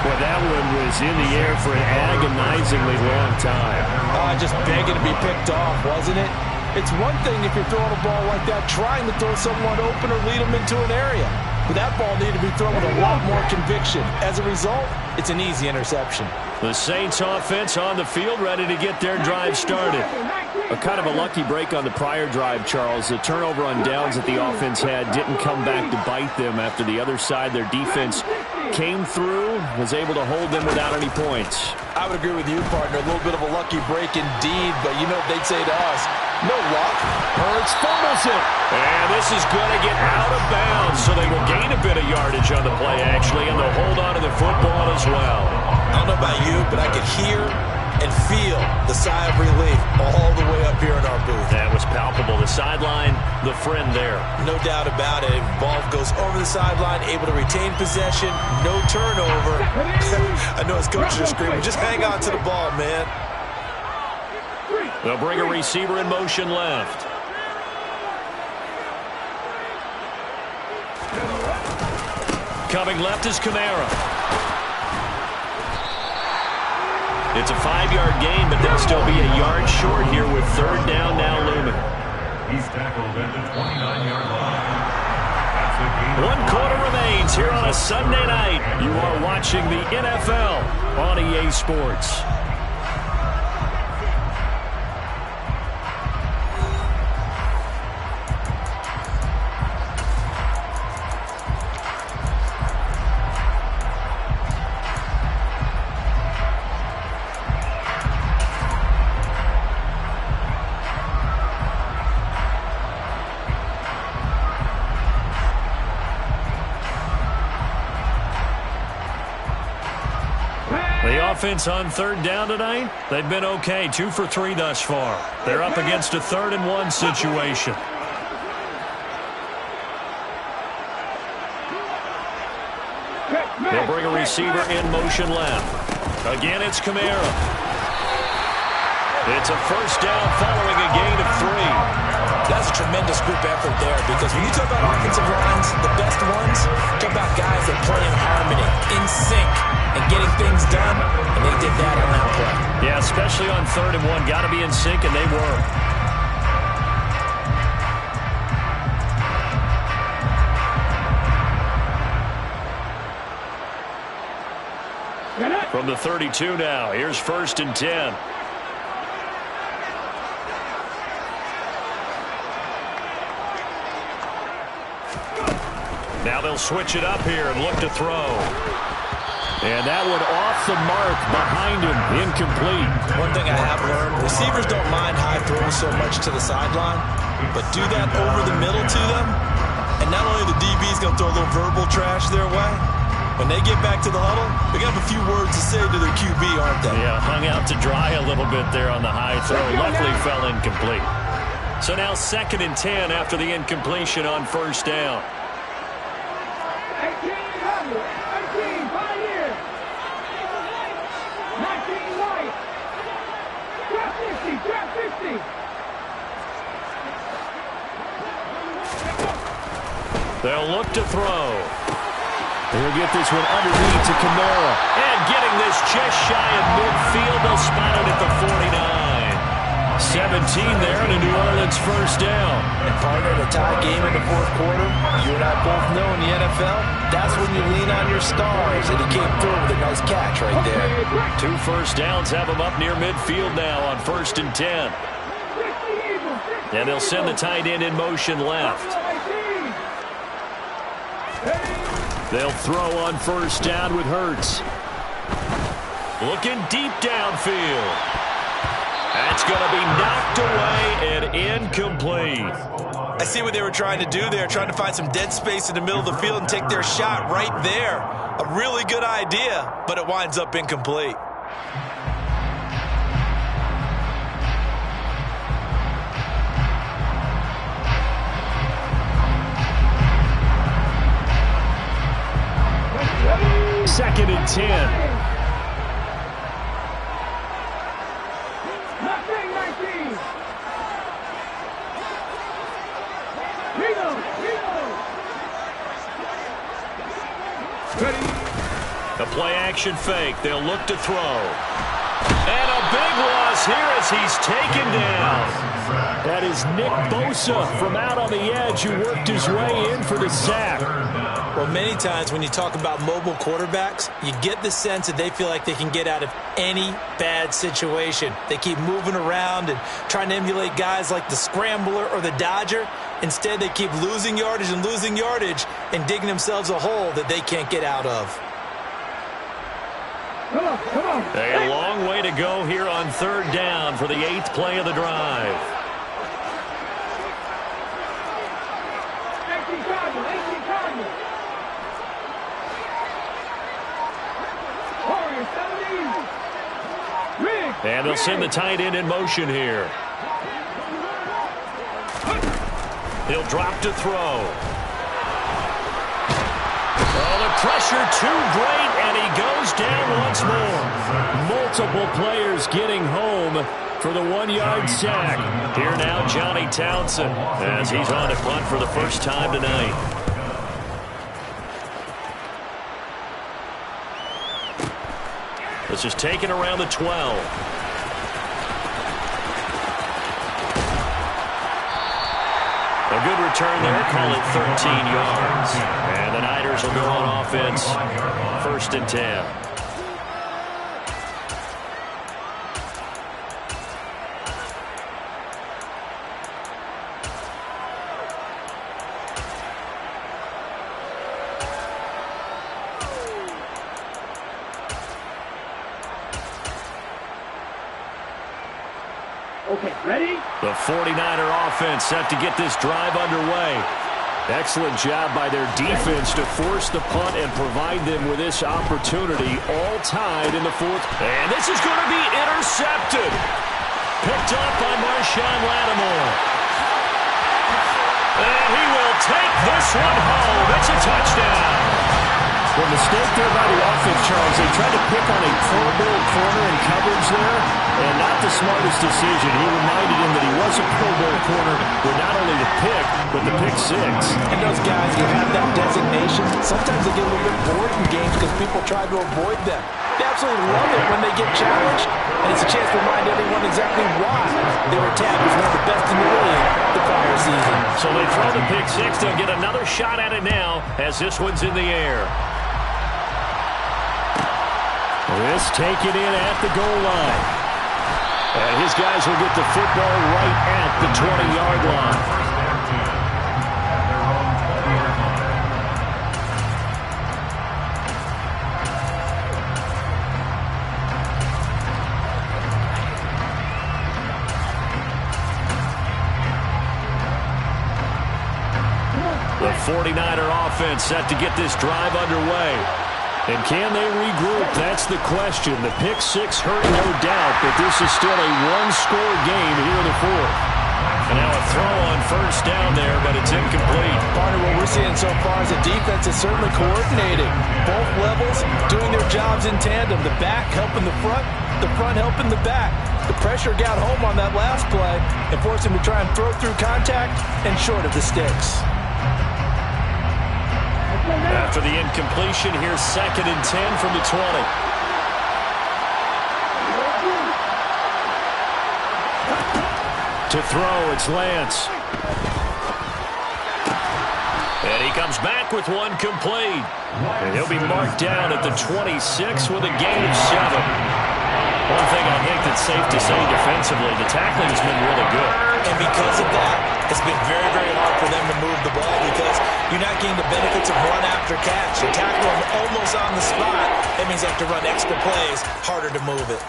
[SPEAKER 5] Well, that one was in the air for an agonizingly long time.
[SPEAKER 3] Just begging to be picked off, wasn't it? It's one thing if you're throwing a ball like that, trying to throw someone open or lead them into an area. But that ball needed to be thrown with a lot more conviction. As a result, it's an easy interception.
[SPEAKER 1] The Saints offense on the field, ready to get their drive started.
[SPEAKER 5] A kind of a lucky break on the prior drive, Charles. The turnover on downs that the offense had didn't come back to bite them after the other side. Their defense came through, was able to hold them without any points.
[SPEAKER 3] I would agree with you, partner. A little bit of a lucky break indeed, but you know what they'd say to us. No luck.
[SPEAKER 5] Hurts fumbles it.
[SPEAKER 1] And this is going to get out of bounds, so they will gain a bit of yardage on the play, actually, and they'll hold on to the football as well.
[SPEAKER 3] I don't know about you, but I could hear and feel the sigh of relief all the way up here in our booth.
[SPEAKER 1] That was palpable. The sideline, the friend there.
[SPEAKER 3] No doubt about it. Ball goes over the sideline, able to retain possession, no turnover. I know his coaches are screaming, just hang on to the ball, man.
[SPEAKER 1] They'll bring a receiver in motion left. Coming left is Kamara. It's a 5-yard gain, but they'll still be a yard short here with third down now looming.
[SPEAKER 2] He's tackled at the 29-yard line. That's a gain.
[SPEAKER 1] 1 quarter remains here on a Sunday night. You are watching the NFL on EA Sports. The offense on third down tonight, they've been okay. 2 for 3 thus far. They're up against a 3rd and 1 situation. They'll bring a receiver in motion left. Again, it's Kamara. It's a first down following a gain of 3.
[SPEAKER 3] That's a tremendous group effort there, because when you talk about offensive lines, the best ones, talk about guys that play in harmony, in sync, and getting things done, and they did that on that play.
[SPEAKER 1] Yeah, especially on 3rd and 1. Got to be in sync, and they were. From the 32 now, here's 1st and 10. Now they'll switch it up here and look to throw. And that one off the mark behind him, incomplete.
[SPEAKER 3] One thing I have learned, receivers don't mind high throws so much to the sideline, but do that over the middle to them, and not only the DB's going to throw a little verbal trash their way, when they get back to the huddle, they're going to have a few words to say to their QB, aren't they?
[SPEAKER 1] Yeah, hung out to dry a little bit there on the high throw. Luckily fell incomplete. So now 2nd and 10 after the incompletion on 1st down.
[SPEAKER 4] 18 Pioneer. 19 White. Trap 50.
[SPEAKER 1] They'll look to throw. He'll get this one underneath to Kamara. And getting this just shy of midfield. They'll spot it at the 49. 17 there and a New Orleans first down.
[SPEAKER 3] And partner, in a tie game in the 4th quarter, you and I both know in the NFL, that's when you lean on your stars. And he came through with a nice catch right there.
[SPEAKER 1] 2 first downs have him up near midfield now on 1st and 10. And they'll send the tight end in motion left. They'll throw on 1st down with Hurts. Looking deep downfield. That's going to be knocked away and incomplete.
[SPEAKER 3] I see what they were trying to do there, trying to find some dead space in the middle of the field and take their shot right there. A really good idea, but it winds up incomplete.
[SPEAKER 5] Second and 10.
[SPEAKER 1] A play-action fake. They'll look to throw. And a big loss here as he's taken down.
[SPEAKER 5] That is Nick Bosa from out on the edge who worked his way in for the sack.
[SPEAKER 3] Well, many times when you talk about mobile quarterbacks, you get the sense that they feel like they can get out of any bad situation. They keep moving around and trying to emulate guys like the Scrambler or the Dodger. Instead, they keep losing yardage and digging themselves a hole that they can't get out of.
[SPEAKER 4] Come on.
[SPEAKER 1] A long way to go here on 3rd down for the 8th play of the drive.
[SPEAKER 4] 18 Cardinals. Warriors, 17.
[SPEAKER 1] And they'll send the tight end in motion here. He'll drop to throw. Oh, the pressure too great, and he goes down once more.
[SPEAKER 5] Multiple players getting home,
[SPEAKER 1] for the 1-yard sack. Here now, Johnny Townsend, as he's on to punt for the first time tonight. This is taken around the 12. A good return there, call it 13 yards. And the Niners will go on offense, 1st and 10.
[SPEAKER 4] Okay, ready?
[SPEAKER 1] The 49er offense set to get this drive underway. Excellent job by their defense to force the punt and provide them with this opportunity, all tied in the 4th. And this is going to be intercepted. Picked up by Marshawn Lattimore. And he will take this one home. It's a touchdown.
[SPEAKER 5] Well, mistake there by the offense, Charles. They tried to pick on a Pro Bowl corner in coverage there, and not the smartest decision. He reminded him that he was a Pro Bowl corner with not only the pick, but the pick 6.
[SPEAKER 3] And those guys who have that designation, sometimes they get a little bit bored in games because people try to avoid them. They absolutely love it when they get challenged, and it's a chance to remind everyone exactly why they were tagged as one of the best in the league the prior season.
[SPEAKER 1] So they throw the pick 6. They'll get another shot at it now as this one's in the air.
[SPEAKER 5] This taken in at the goal line.
[SPEAKER 1] And his guys will get the football right at the 20-yard line. The 49er offense set to get this drive underway.
[SPEAKER 5] And can they regroup? That's the question. The pick 6 hurt, no doubt, but this is still a one-score game here in the 4th.
[SPEAKER 1] And now a throw on 1st down there, but it's incomplete.
[SPEAKER 3] Partner, what we're seeing so far is the defense is certainly coordinated. Both levels doing their jobs in tandem. The back helping the front helping the back. The pressure got home on that last play and forced him to try and throw through contact and short of the sticks.
[SPEAKER 1] After the incompletion, here's 2nd and 10 from the 20.
[SPEAKER 5] To throw, it's Lance.
[SPEAKER 1] And he comes back with one complete. And he'll be marked down at the 26 with a gain of 7. One thing I think that's safe to say defensively, the tackling has been really good.
[SPEAKER 3] And because of that, it's been very, very hard for them to move the ball because you're not getting the benefits of run after catch. You tackle them almost on the spot. That means you have to run extra plays, harder to move it.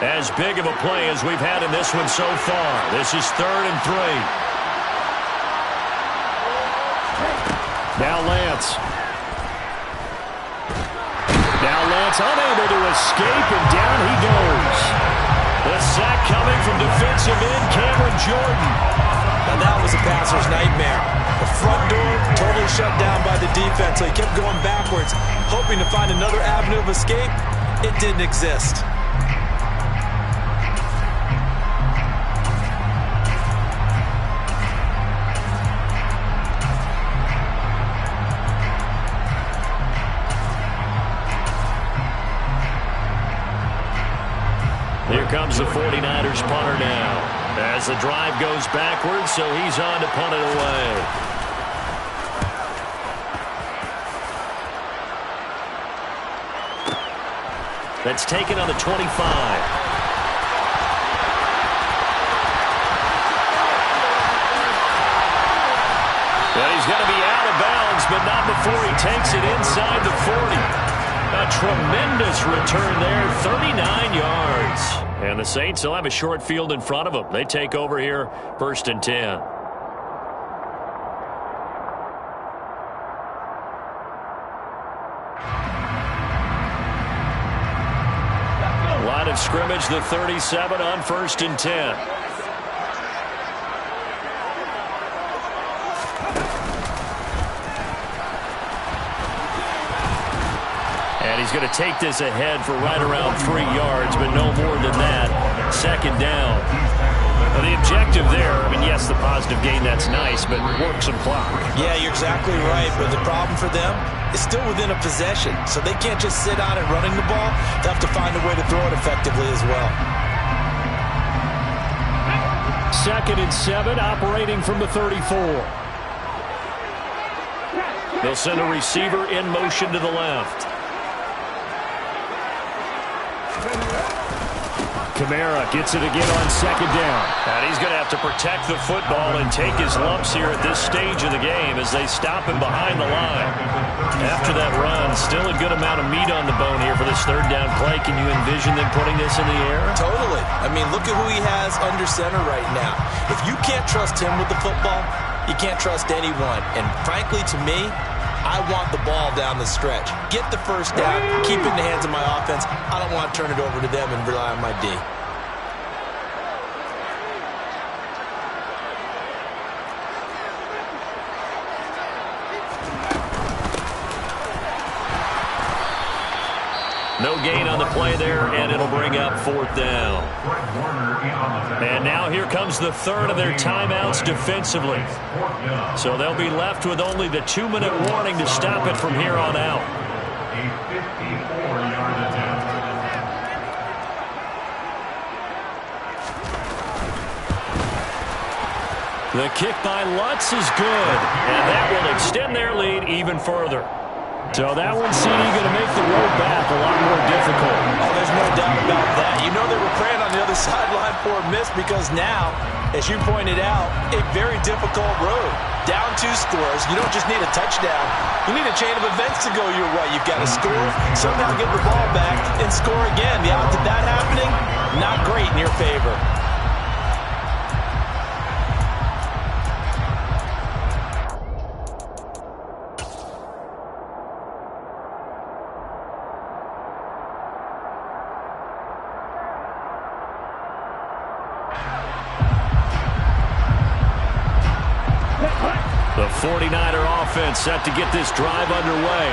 [SPEAKER 1] As big of a play as we've had in this one so far. This is 3rd and 3.
[SPEAKER 5] Now Lance. Now Lance unable to escape, and down he goes.
[SPEAKER 1] The sack coming from defensive end Cameron Jordan.
[SPEAKER 3] Now that was a passer's nightmare. The front door totally shut down by the defense, so he kept going backwards, hoping to find another avenue of escape. It didn't exist.
[SPEAKER 1] Here comes the 49ers punter now. As the drive goes backwards, so he's on to punt it away. That's taken on the 25. Well, he's going to be out of bounds, but not before he takes it inside the 40. A tremendous return there, 39 yards. And the Saints will have a short field in front of them. They take over here, 1st and 10. Line of scrimmage, the 37 on 1st and 10. He's going to take this ahead for right around 3 yards, but no more than that. Second down. Well, the objective there, I mean, yes, the positive gain, that's nice, but work some clock.
[SPEAKER 3] Yeah, you're exactly right, but the problem for them is still within a possession, so they can't just sit on it running the ball. They have to find a way to throw it effectively as well.
[SPEAKER 5] 2nd and 7, operating from the 34.
[SPEAKER 1] They'll send a receiver in motion to the left.
[SPEAKER 5] Kamara gets it again on 2nd down.
[SPEAKER 1] And he's going to have to protect the football and take his lumps here at this stage of the game as they stop him behind the line. After that run, still a good amount of meat on the bone here for this 3rd down play. Can you envision them putting this in the air?
[SPEAKER 3] Totally. I mean, look at who he has under center right now. If you can't trust him with the football, you can't trust anyone. And frankly, to me, I want the ball down the stretch. Get the 1st down, keep it in the hands of my offense. I don't want to turn it over to them and rely on my D.
[SPEAKER 1] No gain on the play there, and it'll bring up 4th down. And now here comes the 3rd of their timeouts defensively. So they'll be left with only the 2-minute warning to stop it from here on out.
[SPEAKER 2] A 54-yard attempt.
[SPEAKER 1] The kick by Lutz is good, and that will extend their lead even further.
[SPEAKER 5] So that one, CD, going to make the road back a lot more difficult.
[SPEAKER 3] Oh, there's no doubt about that. You know they were praying on the other sideline for a miss because now, as you pointed out, a very difficult road. Down 2 scores. You don't just need a touchdown. You need a chain of events to go your way. You've got to score, somehow get the ball back, and score again. The odds of that happening, not great in your favor.
[SPEAKER 1] The 49er offense set to get this drive underway.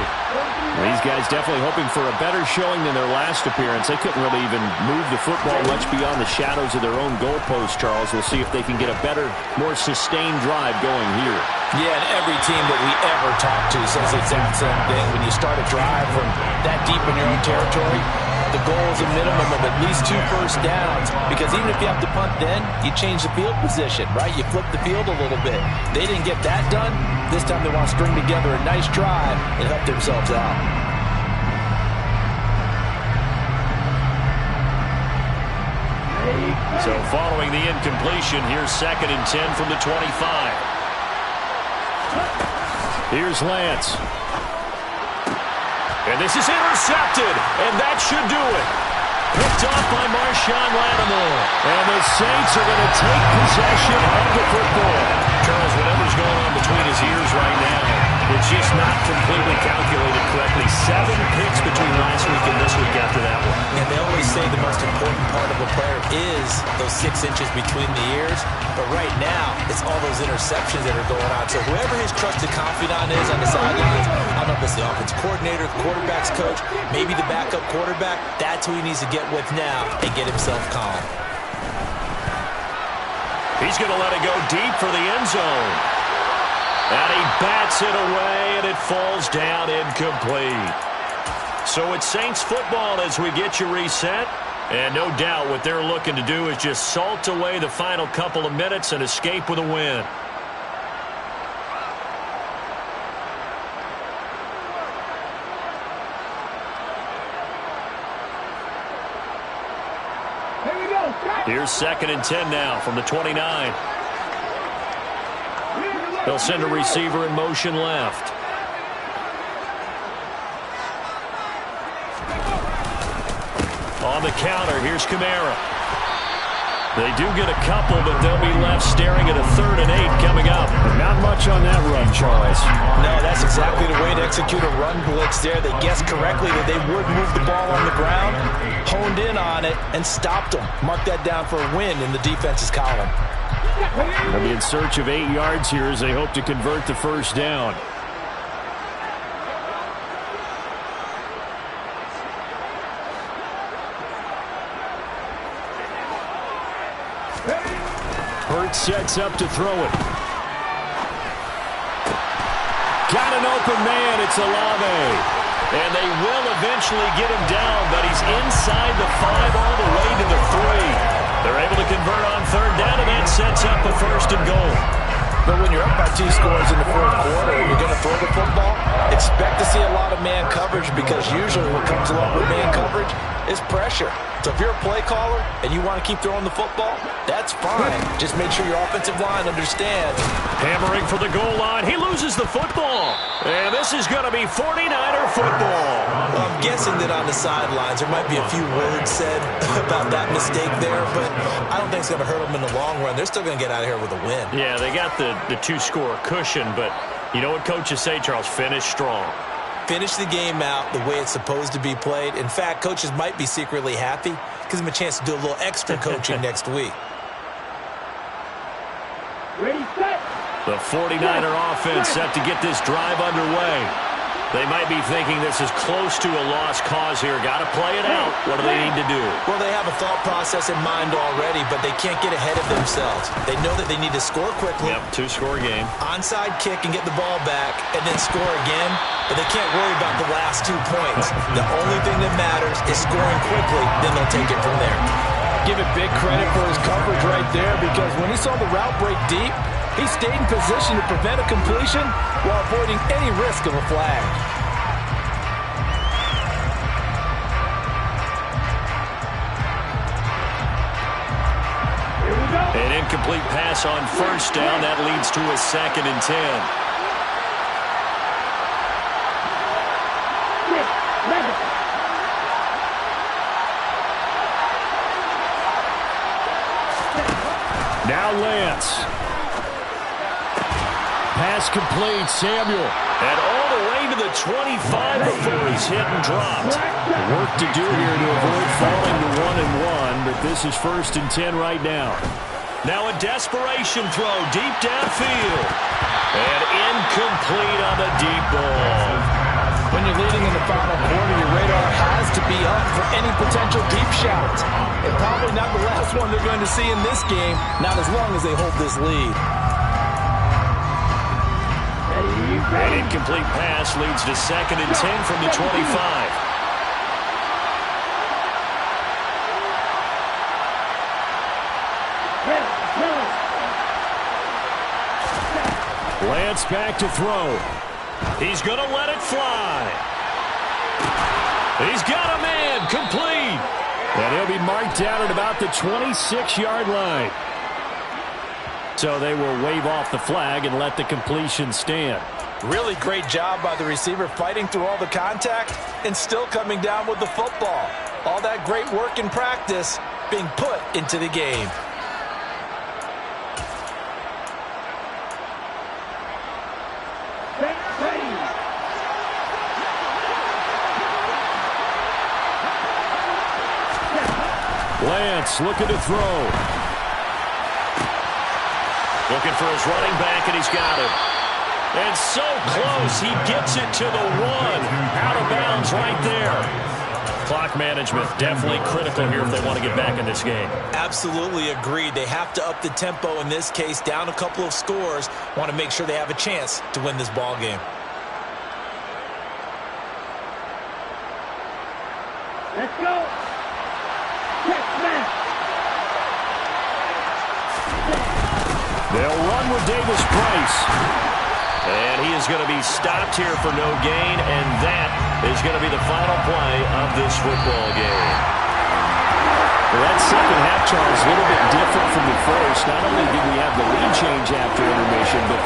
[SPEAKER 5] These guys definitely hoping for a better showing than their last appearance. They couldn't really even move the football much beyond the shadows of their own goalpost, Charles. We'll see if they can get a better, more sustained drive going here.
[SPEAKER 3] Yeah, and every team that we ever talk to says the exact same thing. When you start a drive from that deep in your own territory, the goal is a minimum of at least 2 first downs, because even if you have to punt then, you change the field position, right? You flip the field a little bit. They didn't get that done. This time they want to string together a nice drive and help themselves out.
[SPEAKER 1] So following the incompletion, here's 2nd and 10 from the 25.
[SPEAKER 5] Here's Lance.
[SPEAKER 1] And this is intercepted, and that should do it. Picked off by Marshawn Lattimore.
[SPEAKER 5] And the Saints are going to take possession of the football.
[SPEAKER 1] Charles, whatever's going on between his ears right now, it's just not completely calculated correctly. 7 picks between last week and this week after that one.
[SPEAKER 3] And they always say the most important part of a player is those 6 inches between the ears. But right now, it's all those interceptions that are going on. So whoever his trusted confidant is on the sidelines, I don't know if it's the offensive coordinator, the quarterback's coach, maybe the backup quarterback, that's who he needs to get with now and get himself calm.
[SPEAKER 1] He's going to let it go deep for the end zone. And he bats it away, and it falls down incomplete. So it's Saints football as we get you reset. And no doubt what they're looking to do is just salt away the final couple of minutes and escape with a win. Here's 2nd and 10 now from the 29. They'll send a receiver in motion left. On the counter, here's Kamara. They do get a couple, but they'll be left staring at a 3rd and 8 coming up.
[SPEAKER 5] Not much on that run, Charles.
[SPEAKER 3] No, that's exactly the way to execute a run blitz there. They guessed correctly that they would move the ball on the ground, honed in on it, and stopped them. Mark that down for a win in the defense's column.
[SPEAKER 5] They'll be in search of 8 yards here as they hope to convert the 1st down. sets up to throw it. Got an open man. It's Olave.
[SPEAKER 1] And they will eventually get him down, but he's inside the 5 all the way to the 3. They're able to convert on third down, and that sets up a 1st and goal.
[SPEAKER 3] But when you're up by 2 scores in the fourth quarter and you're going to throw the football, expect to see a lot of man coverage, because usually what comes along with man coverage is pressure. So if you're a play caller and you want to keep throwing the football, that's fine. Just make sure your offensive line understands.
[SPEAKER 1] Hammering for the goal line. He loses the football. And this is going to be 49er football.
[SPEAKER 3] Well, I'm guessing that on the sidelines there might be a few words said about that mistake there, but I don't think it's going to hurt them in the long run. They're still going to get out of here with a win.
[SPEAKER 1] Yeah, they got the 2-score cushion, but you know what coaches say, Charles? Finish strong.
[SPEAKER 3] Finish the game out the way it's supposed to be played. In fact, coaches might be secretly happy. Gives them a chance to do a little extra coaching next week.
[SPEAKER 4] Ready, set.
[SPEAKER 1] The 49er offense set to get this drive underway. They might be thinking this is close to a lost cause here. Got to play it out. What do they need to do?
[SPEAKER 3] Well, they have a thought process in mind already, but they can't get ahead of themselves. They know that they need to score quickly.
[SPEAKER 1] Yep, 2-score game.
[SPEAKER 3] Onside kick and get the ball back, and then score again. But they can't worry about the last 2 points. The only thing that matters is scoring quickly, then they'll take it from there. Give it big credit for his coverage right there, because when he saw the route break deep, he stayed in position to prevent a completion while avoiding any risk of a flag.
[SPEAKER 4] Here we go.
[SPEAKER 1] An incomplete pass on 1st down. That leads to a 2nd and 10.
[SPEAKER 4] 6, 11.
[SPEAKER 5] Now Lance. Pass complete. Samuel.
[SPEAKER 1] And all the way to the 25 before he's hit and dropped.
[SPEAKER 5] Work to do here to avoid falling to 1-1, but this is 1st and 10 right now.
[SPEAKER 1] Now a desperation throw deep downfield. And incomplete on the deep ball.
[SPEAKER 3] When you're leading in the final quarter, your radar has to be up for any potential deep shot. And probably not the last one they're going to see in this game, not as long as they hold this lead.
[SPEAKER 1] An incomplete pass leads to 2nd and 10 from the 25.
[SPEAKER 5] Lance back to throw.
[SPEAKER 1] He's going to let it fly. He's got a man. Complete.
[SPEAKER 5] And he'll be marked down at about the 26-yard line. So they will wave off the flag and let the completion stand.
[SPEAKER 3] Really great job by the receiver, fighting through all the contact and still coming down with the football. All that great work in practice being put into the game.
[SPEAKER 5] Lance looking to throw.
[SPEAKER 1] Looking for his running back, and he's got it. And so close, he gets it to the 1. Out of bounds right there. Clock management definitely critical here if they want to get back in this game.
[SPEAKER 3] Absolutely agreed. They have to up the tempo in this case, down a couple of scores. Want to make sure they have a chance to win this ball game.
[SPEAKER 4] Let's go. Check, smash.
[SPEAKER 5] They'll run with Davis Price.
[SPEAKER 1] And he is going to be stopped here for no gain, and that is going to be the final play of this football game.
[SPEAKER 5] Well, that second half, Charles, a little bit different from the first. Not only did we have the lead change after intermission, but